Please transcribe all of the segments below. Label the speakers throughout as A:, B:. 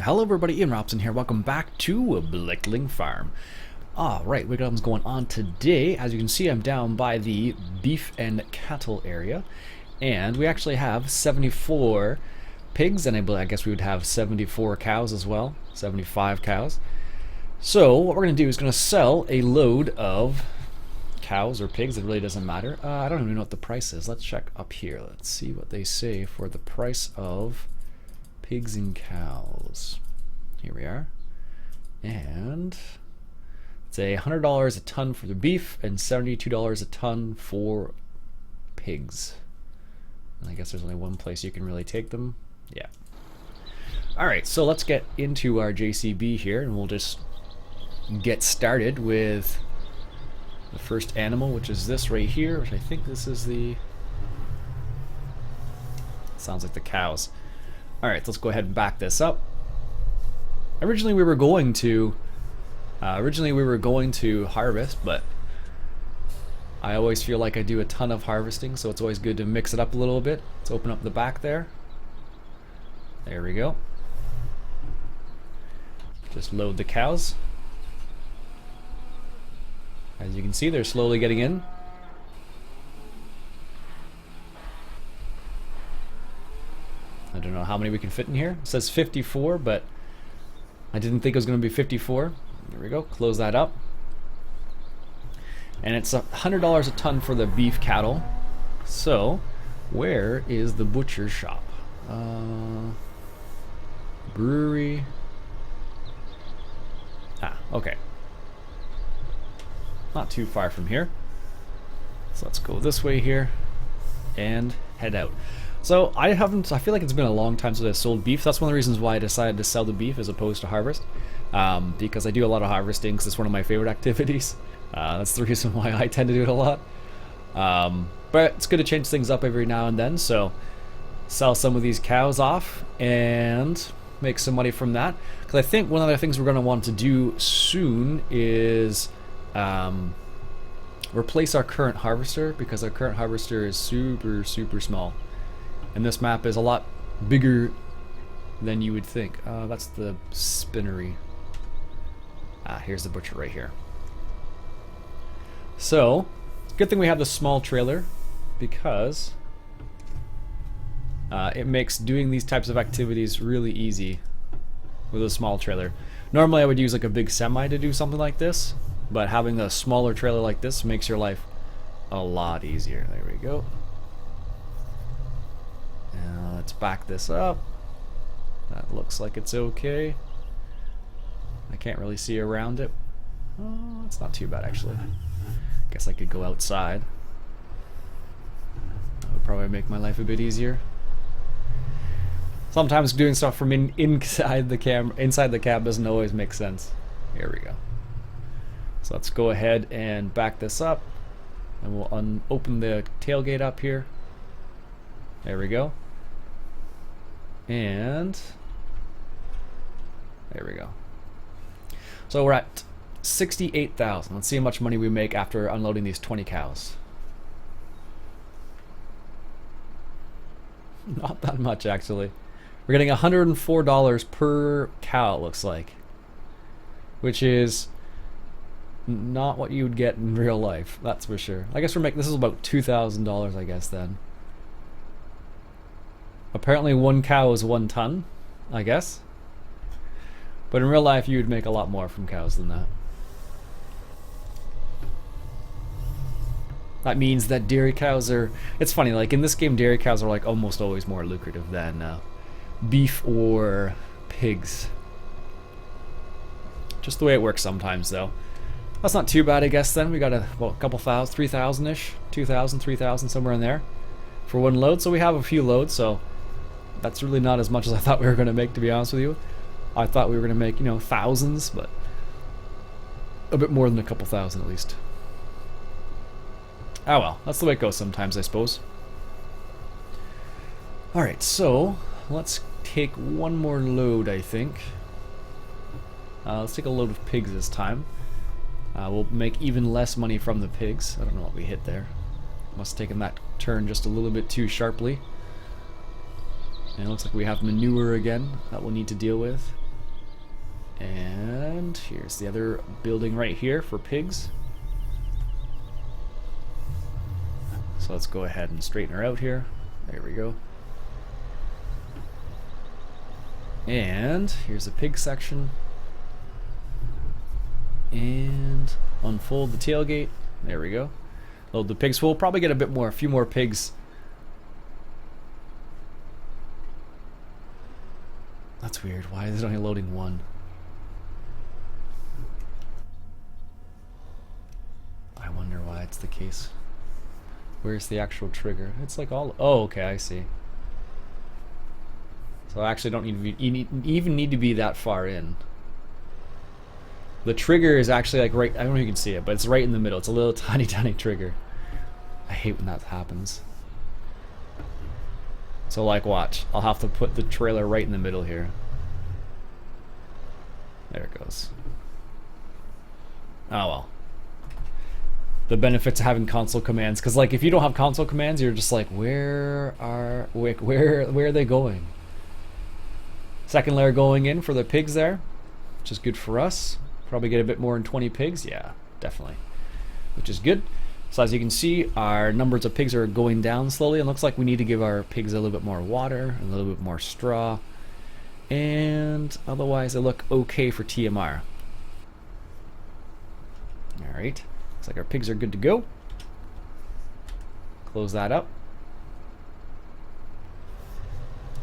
A: Hello everybody, Iain Robson here. Welcome back to Blickling Farm. Alright, we got what's going on today. As you can see, I'm down by the beef and cattle area. And we actually have 74 pigs, and I guess we would have 74 cows as well. 75 cows. So, what we're going to do is going to sell a load of cows or pigs. It really doesn't matter. I don't even know what the price is. Let's check up here. Let's see what they say for the price of pigs and cows. Here we are. And it's $100 a ton for the beef and $72 a ton for pigs. And I guess there's only one place you can really take them. Yeah. Alright, so let's get into our JCB here, and we'll just get started with the first animal, which is this right here, which I think this is the... sounds like the cows. Alright, let's go ahead and back this up. Originally we were going to harvest, but I always feel like I do a ton of harvesting, so it's always good to mix it up a little bit. Let's open up the back there. There we go. Just load the cows. As you can see, they're slowly getting in. I don't know how many we can fit in here. It says 54, but I didn't think it was going to be 54. There we go. Close that up. And it's $100 a ton for the beef cattle. So, where is the butcher shop? Brewery. Okay. Not too far from here. So let's go this way here and head out. So I feel like it's been a long time since I sold beef. That's one of the reasons why I decided to sell the beef as opposed to harvest. Because I do a lot of harvesting because it's one of my favorite activities. That's the reason why I tend to do it a lot. But it's good to change things up every now and then. So sell some of these cows off and make some money from that. Because I think one of the things we're going to want to do soon is replace our current harvester, because our current harvester is super small. And this map is a lot bigger than you would think. That's the spinnery. Here's the butcher right here. So, good thing we have the small trailer, because it makes doing these types of activities really easy with a small trailer. Normally I would use like a big semi to do something like this, but having a smaller trailer like this makes your life a lot easier. There we go. Now let's back this up. That looks like it's okay. I can't really see around it. Oh, it's not too bad actually. Guess I could go outside. That would probably make my life a bit easier. Sometimes doing stuff from inside the cab doesn't always make sense. Here we go. So let's go ahead and back this up, and we'll open the tailgate up here. There we go. And there we go. So we're at 68,000. Let's see how much money we make after unloading these 20 cows. Not that much actually. We're getting $104 per cow, it looks like, which is not what you would get in real life, that's for sure. I guess this is about $2,000, I guess, then. Apparently one cow is 1 ton, I guess. But in real life you would make a lot more from cows than that. That means that dairy cows are... It's funny, like in this game dairy cows are like almost always more lucrative than beef or pigs. Just the way it works sometimes though. That's not too bad, I guess, then. We got a couple thousand, 3,000-ish, 2,000, 3,000, somewhere in there for one load. So we have a few loads, so that's really not as much as I thought we were going to make, to be honest with you. I thought we were going to make, thousands, but a bit more than a couple thousand at least. Oh well, that's the way it goes sometimes, I suppose. Alright, so let's take one more load, I think. Let's take a load of pigs this time. We'll make even less money from the pigs. I don't know what we hit there. Must have taken that turn just a little bit too sharply. And it looks like we have manure again that we'll need to deal with. And here's the other building right here for pigs. So let's go ahead and straighten her out here. There we go. And here's the pig section. And unfold the tailgate. There we go. Load the pigs. We'll probably get a few more pigs. That's weird. Why is it only loading one? I wonder why it's the case. Where's the actual trigger? It's like all... Oh, okay, I see. So I actually don't even need to be that far in. The trigger is actually like right... I don't know if you can see it, but it's right in the middle. It's a little tiny, tiny trigger. I hate when that happens. So like, watch. I'll have to put the trailer right in the middle here. There it goes. Oh well. The benefits of having console commands, because like if you don't have console commands, you're just like, where are they going? Second layer going in for the pigs there, which is good for us. Probably get a bit more than 20 pigs. Yeah, definitely, which is good. So as you can see, our numbers of pigs are going down slowly. It looks like we need to give our pigs a little bit more water, a little bit more straw, and otherwise they look okay for TMR. All right. Looks like our pigs are good to go. Close that up.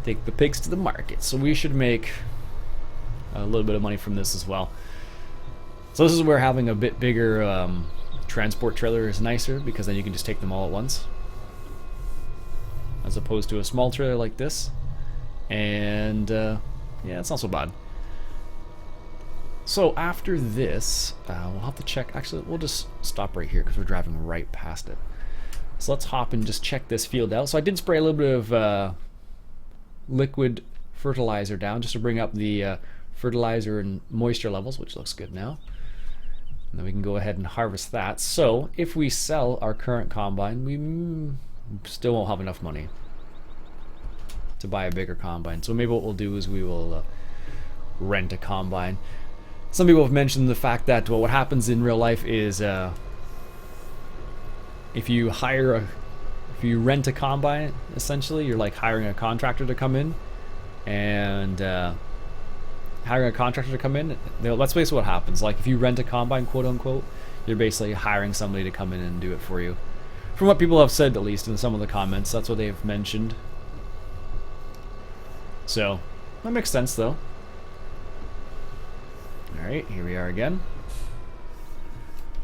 A: Take the pigs to the market. So we should make a little bit of money from this as well. So this is where having a bit bigger transport trailer is nicer, because then you can just take them all at once, as opposed to a small trailer like this. And yeah, it's not so bad. So after this, we'll have to check. Actually, we'll just stop right here because we're driving right past it. So let's hop and just check this field out. So I did spray a little bit of liquid fertilizer down just to bring up the fertilizer and moisture levels, which looks good now. And then we can go ahead and harvest that. So if we sell our current combine, we still won't have enough money to buy a bigger combine. So maybe what we'll do is we will rent a combine. Some people have mentioned the fact that, well, what happens in real life is if you rent a combine, essentially you're like hiring a contractor to come in, and hiring a contractor to come in, that's basically what happens. Like if you rent a combine, quote unquote, you're basically hiring somebody to come in and do it for you. From what people have said, at least in some of the comments, that's what they've mentioned. So that makes sense though. Alright, here we are again.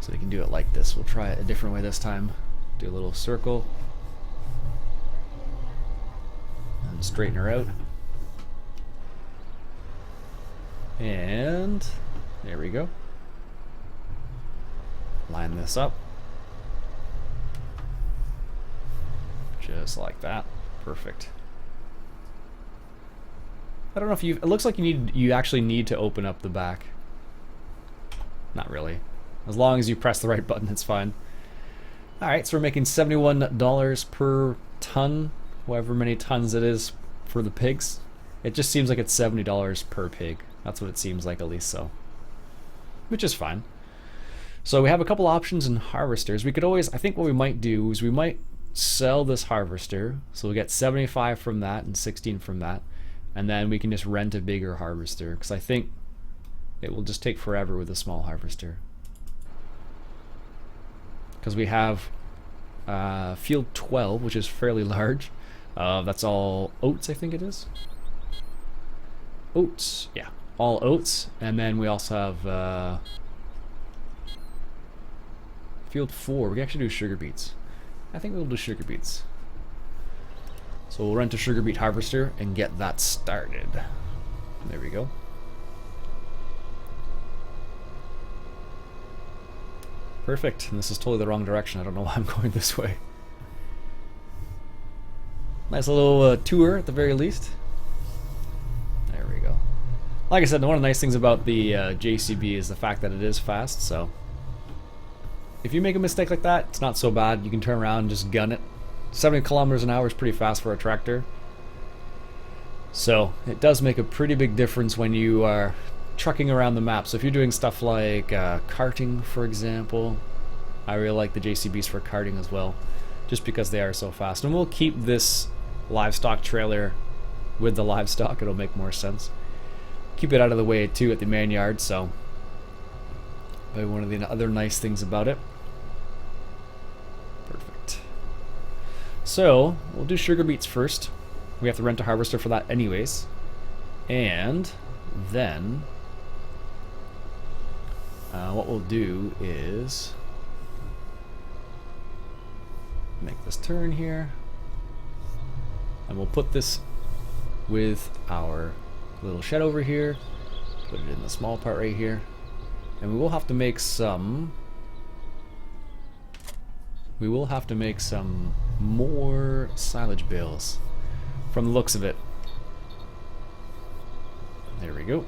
A: So we can do it like this. We'll try it a different way this time. Do a little circle. And straighten her out. And there we go. Line this up. Just like that. Perfect. I don't know if it looks like you actually need to open up the back. Not really. As long as you press the right button, it's fine. Alright, so we're making $71 per ton, however many tons it is for the pigs. It just seems like it's $70 per pig. That's what it seems like, at least so. Which is fine. So we have a couple options in harvesters. We could always, I think what we might do is we might sell this harvester. So we'll get 75 from that and 16 from that. And then we can just rent a bigger harvester, because I think it will just take forever with a small harvester. Because we have field 12, which is fairly large. That's all oats, I think it is. Oats, yeah, all oats. And then we also have field 4. We can actually do sugar beets. I think we'll do sugar beets. So we'll rent a sugar beet harvester and get that started. There we go. Perfect. And this is totally the wrong direction. I don't know why I'm going this way. Nice little tour at the very least. There we go. Like I said, one of the nice things about the JCB is the fact that it is fast, so if you make a mistake like that, it's not so bad. You can turn around and just gun it. 70 kilometers an hour is pretty fast for a tractor. So it does make a pretty big difference when you are trucking around the map. So if you're doing stuff like karting, for example, I really like the JCBs for karting as well, just because they are so fast. And we'll keep this livestock trailer with the livestock, it'll make more sense. Keep it out of the way too at the main yard, so probably one of the other nice things about it. Perfect. So we'll do sugar beets first. We have to rent a harvester for that anyways. And then what we'll do is make this turn here, and we'll put this with our little shed over here, put it in the small part right here, and we will have to make some more silage bales from the looks of it. There we go.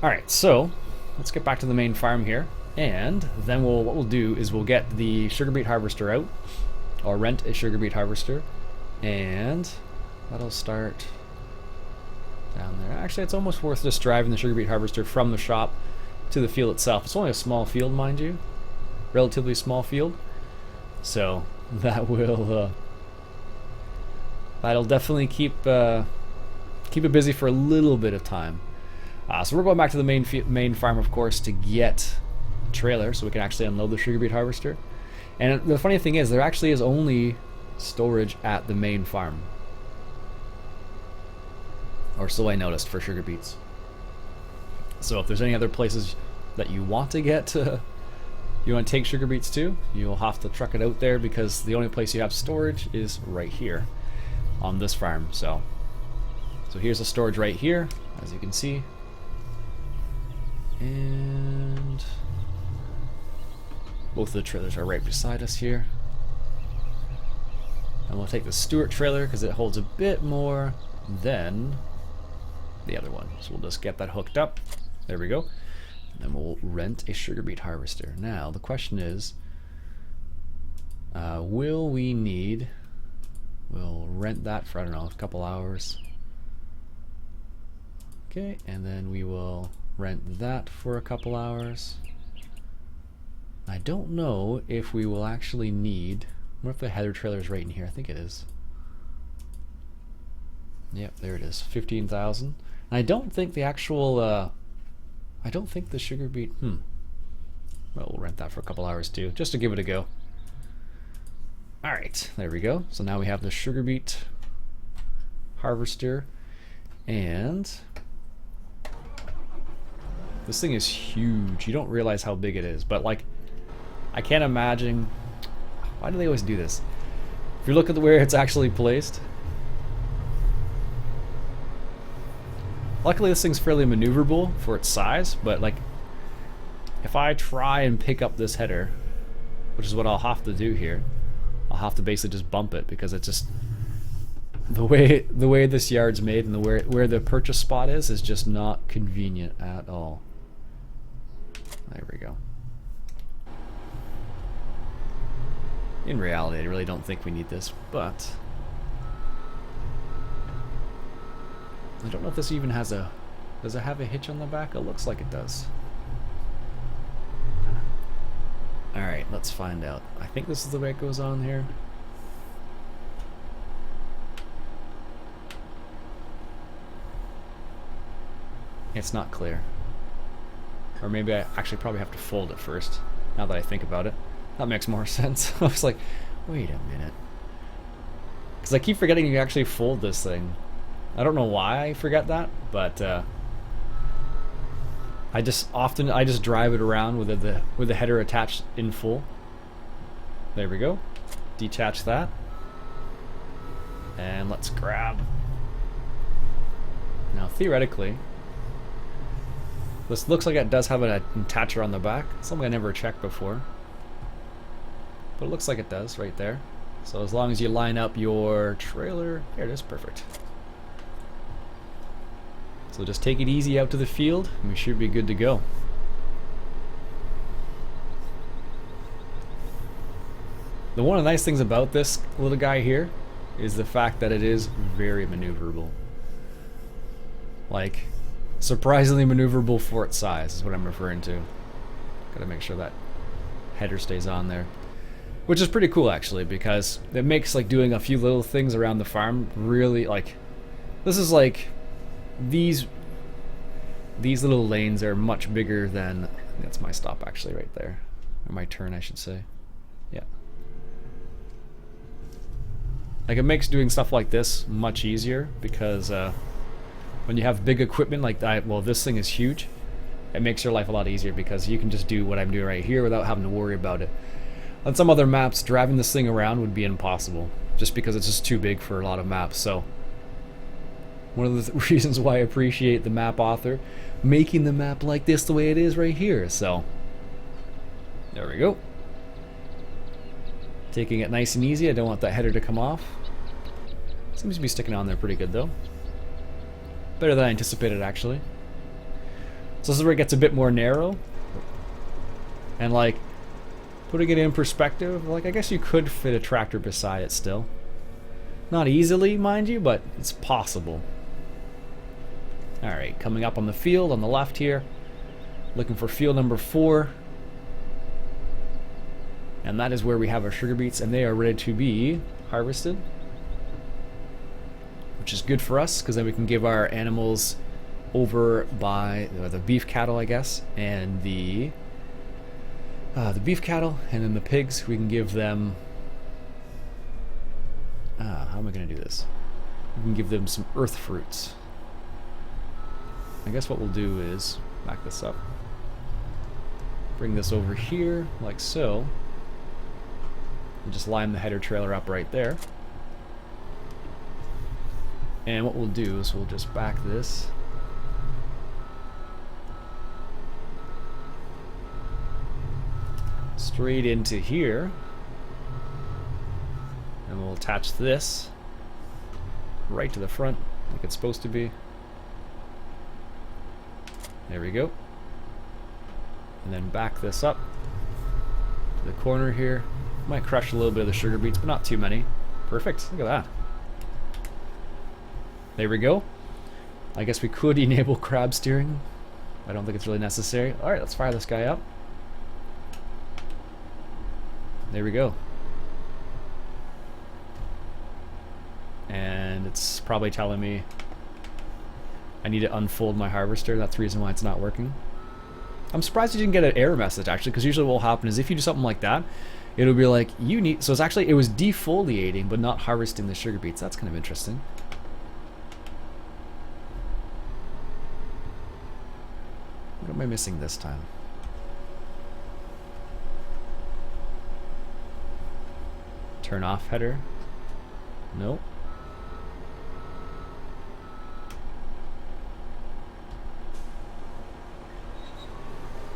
A: Alright, so let's get back to the main farm here, and then what we'll do is we'll get the sugar beet harvester out, or rent a sugar beet harvester, and that'll start down there. Actually, it's almost worth just driving the sugar beet harvester from the shop to the field itself. It's only a small field, mind you, relatively small field, so that will that'll definitely keep it busy for a little bit of time. So we're going back to the main farm, of course, to get a trailer so we can actually unload the sugar beet harvester. And the funny thing is, there actually is only storage at the main farm, or so I noticed, for sugar beets. So if there's any other places that you want to get you want to take sugar beets to, you'll have to truck it out there, because the only place you have storage is right here on this farm. So here's the storage right here, as you can see, and both of the trailers are right beside us here. And we'll take the Stewart trailer because it holds a bit more than the other one. So we'll just get that hooked up. There we go. And then we'll rent a sugar beet harvester. Now the question is, we'll rent that for, I don't know, a couple hours. Okay, and then we will rent that for a couple hours. I don't know if we will actually need, what if the header trailer is right in here? I think it is. Yep, there it is, 15,000. I don't think the actual, I don't think the sugar beet, well, we'll rent that for a couple hours too, just to give it a go. Alright, there we go. So now we have the sugar beet harvester, and this thing is huge. You don't realize how big it is, but like, I can't imagine, why do they always do this? If you look at where it's actually placed, luckily this thing's fairly maneuverable for its size, but like, if I try and pick up this header, which is what I'll have to do here, I'll have to basically just bump it, because it's just the way this yard's made, and where the purchase spot is just not convenient at all. There we go. In reality, I really don't think we need this, but I don't know if this even has a, does it have a hitch on the back? It looks like it does. Alright, let's find out. I think this is the way it goes on here. It's not clear. Or maybe I actually probably have to fold it first, now that I think about it. That makes more sense. I was like, wait a minute. Because I keep forgetting you actually fold this thing. I don't know why I forget that, but I just drive it around with the header attached in full. There we go. Detach that. And let's grab. Now theoretically, this looks like it does have an attacher on the back. Something I never checked before. But it looks like it does right there. So as long as you line up your trailer, here it is, perfect. So just take it easy out to the field and we should be good to go. One of the nice things about this little guy here is the fact that it is very maneuverable. Like, surprisingly maneuverable for its size is what I'm referring to. Gotta make sure that header stays on there. Which is pretty cool, actually, because it makes, like, doing a few little things around the farm really, like... This is, like... These little lanes are much bigger than... That's my stop, actually, right there. Or my turn, I should say. Yeah. Like, it makes doing stuff like this much easier, because when you have big equipment like that, well, this thing is huge, it makes your life a lot easier, because you can just do what I'm doing right here without having to worry about it. On some other maps, driving this thing around would be impossible, just because it's just too big for a lot of maps. So one of the reasons why I appreciate the map author making the map like this the way it is right here. So there we go. Taking it nice and easy. I don't want that header to come off. Seems to be sticking on there pretty good though. Better than I anticipated, actually. So this is where it gets a bit more narrow. And like, putting it in perspective, like, I guess you could fit a tractor beside it still. Not easily, mind you, but it's possible. Alright, coming up on the field on the left here. Looking for field number 4. And that is where we have our sugar beets, and they are ready to be harvested. Which is good for us, because then we can give our animals over by the beef cattle, I guess, and the beef cattle, and then the pigs, we can give them... how am I going to do this? We can give them some earth fruits. I guess what we'll do is back this up. Bring this over here, like so. And just line the header trailer up right there. And what we'll do is we'll just back this. Straight into here. And we'll attach this right to the front like it's supposed to be. There we go. And then back this up to the corner here. Might crush a little bit of the sugar beets, but not too many. Perfect. Look at that. There we go. I guess we could enable crab steering. I don't think it's really necessary. Alright, let's fire this guy up. There we go. And it's probably telling me I need to unfold my harvester. That's the reason why it's not working. I'm surprised you didn't get an error message, actually, because usually what will happen is if you do something like that, it'll be like, you need... So it's actually, it was defoliating, but not harvesting the sugar beets. That's kind of interesting. What am I missing this time? Turn off header? Nope.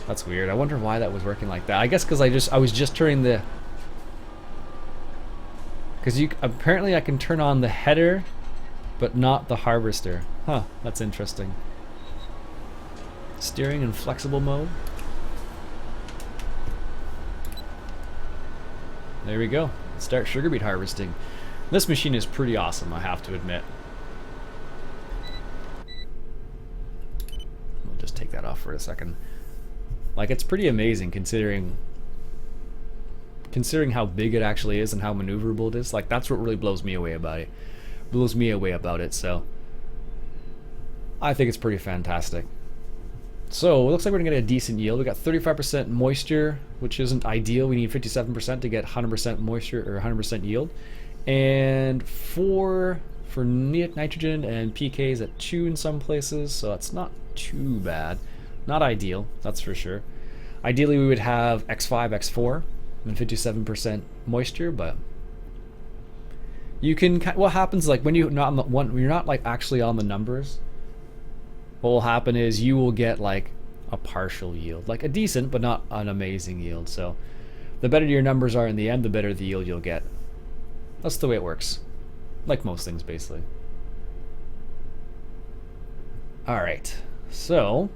A: That's weird. I wonder why that was working like that. I guess because I was just turning the... Because apparently I can turn on the header, but not the harvester. Huh, that's interesting. Steering in flexible mode. There we go. Start sugar beet harvesting. This machine is pretty awesome, I have to admit. We'll just take that off for a second. Like, it's pretty amazing considering how big it actually is and how maneuverable it is. Like, that's what really blows me away about it. So I think it's pretty fantastic. So it looks like we're gonna get a decent yield. We got 35% moisture, which isn't ideal. We need 57% to get 100% moisture or 100% yield. And for nitrogen and pKs at 2 in some places, so that's not too bad. Not ideal, that's for sure. Ideally we would have X5, X4 and 57% moisture, but you can... What happens, like, when you're not like actually on the numbers, what will happen is you will get like a partial yield, like a decent but not an amazing yield. So the better your numbers are in the end, the better the yield you'll get. That's the way it works, like most things basically. Alright, so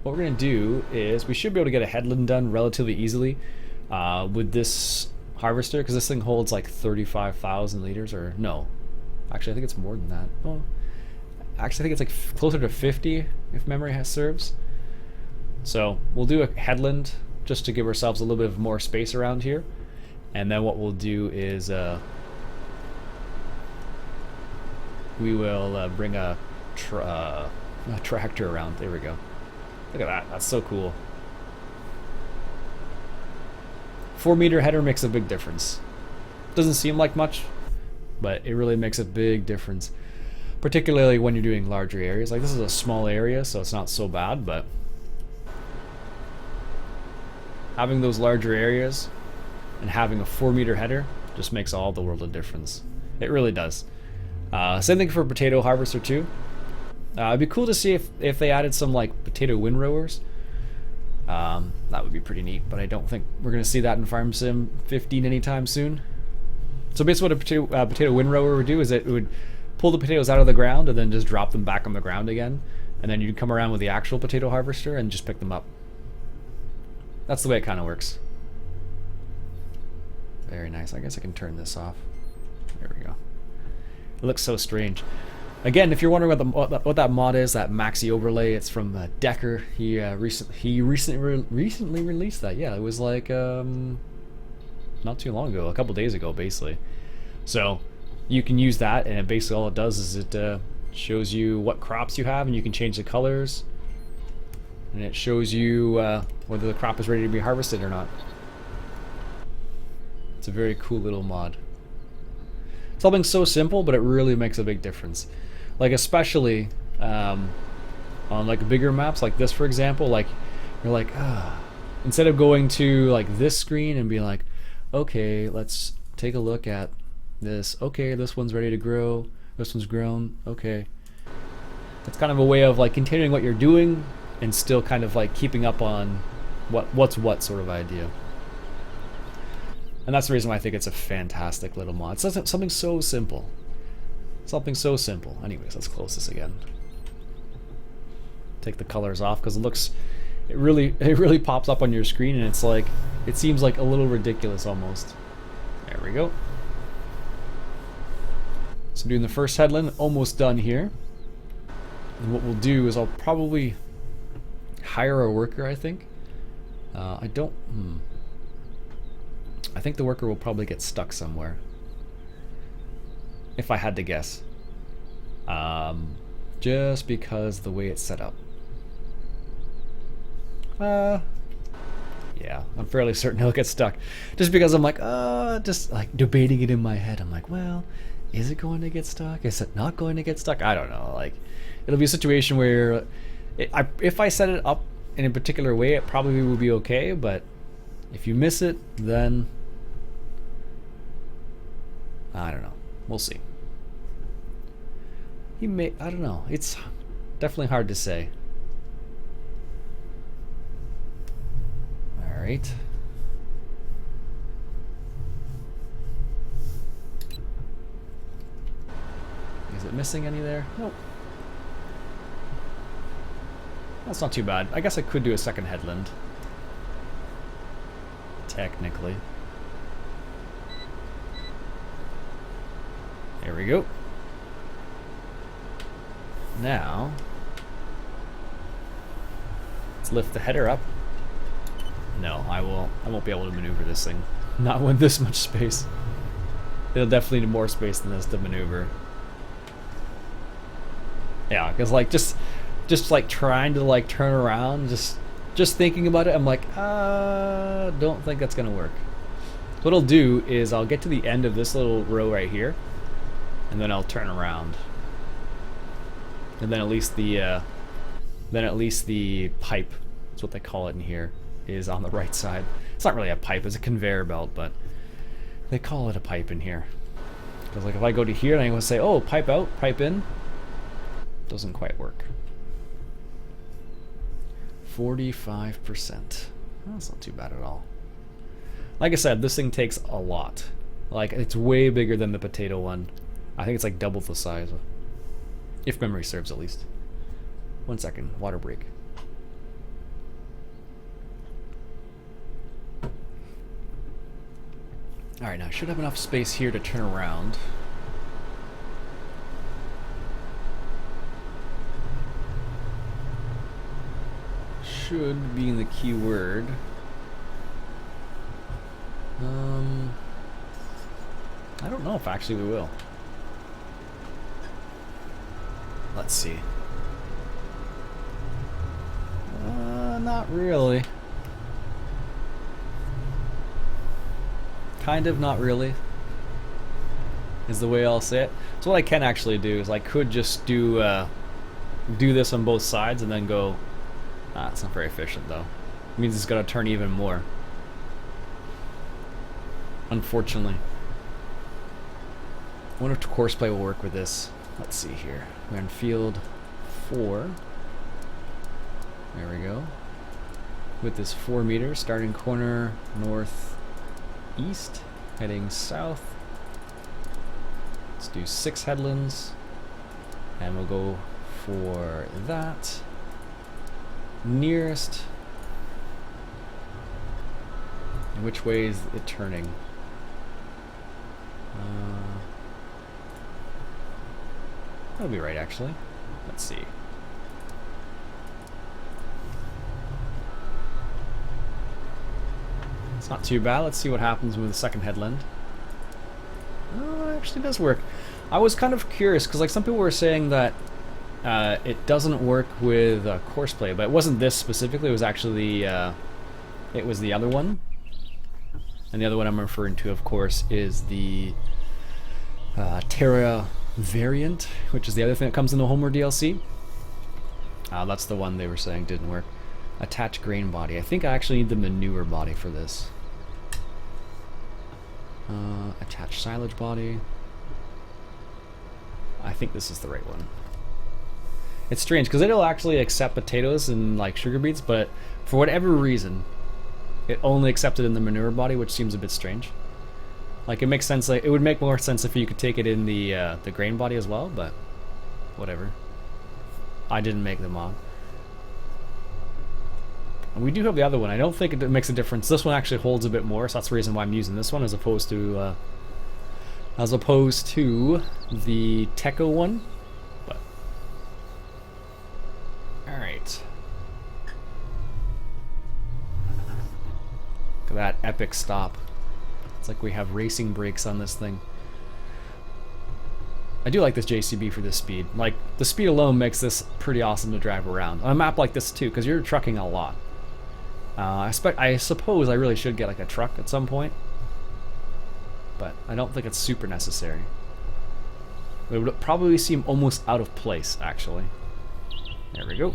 A: what we're going to do is we should be able to get a headland done relatively easily with this harvester, because this thing holds like 35,000 liters, or no, Actually, I think it's more than that. Oh, actually, I think it's like closer to 50 if memory serves. So we'll do a headland just to give ourselves a little bit of more space around here. And then what we'll do is we will bring a tractor around. There we go. Look at that. That's so cool. 4-meter header makes a big difference. Doesn't seem like much, but it really makes a big difference. Particularly when you're doing larger areas. Like this is a small area, so it's not so bad, but having those larger areas and having a 4-meter header just makes all the world of difference. It really does. Same thing for potato harvester too. It'd be cool to see if they added some like potato windrowers. That would be pretty neat, but I don't think we're going to see that in Farm Sim 15 anytime soon. So basically what a potato windrower would do is it would pull the potatoes out of the ground and then just drop them back on the ground again. And then you'd come around with the actual potato harvester and just pick them up. That's the way it kind of works. Very nice. I guess I can turn this off. There we go. It looks so strange. Again, if you're wondering what that mod is, that Maxi overlay, it's from Decker. He recently released that. Yeah, it was like not too long ago, a couple days ago, basically. So you can use that, and basically all it does is it shows you what crops you have, and you can change the colors, and it shows you whether the crop is ready to be harvested or not. It's a very cool little mod. Something so simple, but it really makes a big difference. Like especially on like bigger maps like this, for example, like you're like, instead of going to like this screen and being like, okay, let's take a look at this. Okay, this one's ready to grow. This one's grown. Okay. It's kind of a way of like continuing what you're doing and still kind of like keeping up on what's what sort of idea. And that's the reason why I think it's a fantastic little mod. It's something so simple. Something so simple. Anyways, let's close this again. Take the colors off because it really pops up on your screen, and it's like, it seems like a little ridiculous almost. There we go. So doing the first headland, almost done here. And what we'll do is I'll probably hire a worker, I think. I think the worker will probably get stuck somewhere. If I had to guess. Just because the way it's set up. Yeah, I'm fairly certain he'll get stuck. Just because I'm like, just like debating it in my head. I'm like, well, is it going to get stuck? Is it not going to get stuck? I don't know. Like, it'll be a situation where if I set it up in a particular way, it probably will be okay, but if you miss it, then I don't know. We'll see. I don't know. It's definitely hard to say. Alright. Is it missing any there? Nope. That's not too bad. I guess I could do a second headland. Technically. There we go. Now, let's lift the header up. No, I won't be able to maneuver this thing. Not with this much space. It'll definitely need more space than this to maneuver. Yeah, because like just like trying to like turn around, just thinking about it, I'm like, don't think that's gonna work. So what I'll do is I'll get to the end of this little row right here, and then I'll turn around. And then at least the pipe, that's what they call it in here, is on the right side. It's not really a pipe, it's a conveyor belt, but they call it a pipe in here. Because like if I go to here and I go say, oh, pipe out, pipe in, doesn't quite work. 45%. That's not too bad at all. Like I said, this thing takes a lot. Like, it's way bigger than the potato one. I think it's like double the size. If memory serves, at least. 1 second, water break. Alright, now I should have enough space here to turn around. should be the key word. I don't know if actually we will. Let's see. Not really. Kind of, not really. Is the way I'll say it. So what I can actually do is I could just do this on both sides and then go. It's not very efficient though. It means it's gonna turn even more. Unfortunately. I wonder if courseplay will work with this. Let's see here. We're in field 4. There we go. With this 4 meters, starting corner northeast, heading south. Let's do 6 headlands, and we'll go for that. Nearest. And which way is it turning? That'll be right, actually. Let's see. It's not too bad. Let's see what happens with the second headland. Oh, it actually does work. I was kind of curious because, like, some people were saying that it doesn't work with courseplay, but it wasn't this specifically. It was actually it was the other one, and the other one I'm referring to, of course, is the Terra variant, which is the other thing that comes in the Homer DLC. That's the one they were saying didn't work. Attach grain body. I think I actually need the manure body for this. Attach silage body. I think this is the right one. It's strange because it'll actually accept potatoes and like sugar beets, but for whatever reason, it only accepted in the manure body, which seems a bit strange. Like, it makes sense. Like, it would make more sense if you could take it in the grain body as well, but whatever. I didn't make the mod. And we do have the other one. I don't think it makes a difference. This one actually holds a bit more, so that's the reason why I'm using this one as opposed to the Teco one. But all right. Look at that epic stop. It's like we have racing brakes on this thing. I do like this JCB for this speed. Like, the speed alone makes this pretty awesome to drive around. On a map like this too, because you're trucking a lot. I suppose I really should get like a truck at some point, but I don't think it's super necessary. It would probably seem almost out of place, actually. There we go.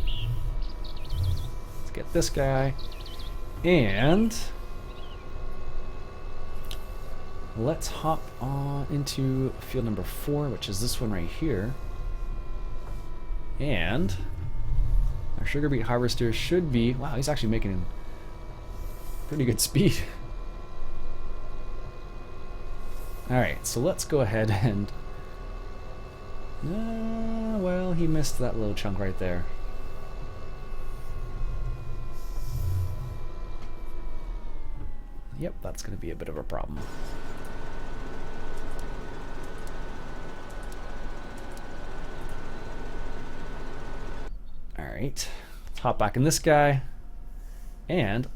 A: Let's get this guy. And let's hop on into field number 4, which is this one right here. And our sugar beet harvester should be... Wow, he's actually making pretty good speed. Alright, so let's go ahead and... well, he missed that little chunk right there. Yep, that's going to be a bit of a problem. Alright, let's hop back in this guy. And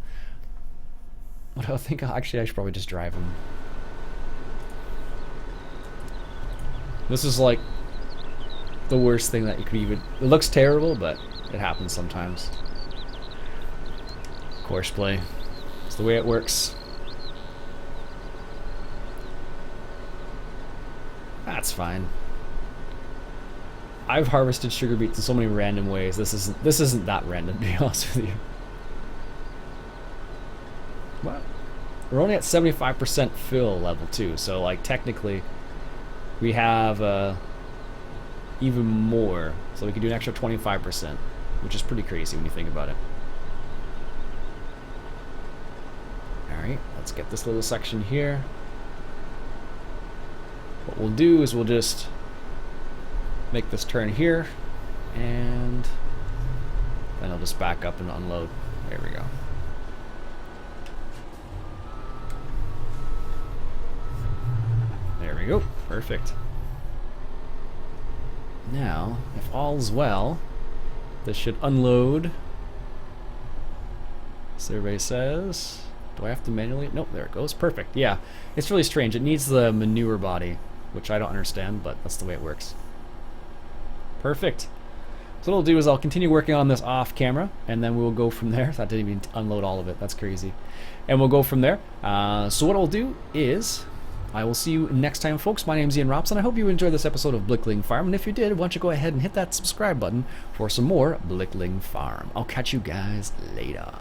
A: what I think, actually I should probably just drive him. This is like the worst thing that you could even... It looks terrible, but it happens sometimes. Courseplay. It's the way it works. That's fine. I've harvested sugar beets in so many random ways. This isn't that random, to be honest with you. Well, we're only at 75% fill level too, so like technically we have even more, so we can do an extra 25%, which is pretty crazy when you think about it. Alright, let's get this little section here. What we'll do is we'll just make this turn here, and then I'll just back up and unload. There we go. There we go. Perfect. Now, if all's well, this should unload Survey says, do I have to manually? Nope, there it goes. Perfect. Yeah, it's really strange. It needs the manure body, which I don't understand, but that's the way it works. Perfect. So what I'll do is I'll continue working on this off camera, and then we'll go from there. That didn't even unload all of it. That's crazy. And we'll go from there. So what I'll do is I will see you next time, folks. My name's Iain Robson. I hope you enjoyed this episode of Blickling Farm, and if you did, why don't you go ahead and hit that subscribe button for some more Blickling Farm. I'll catch you guys later.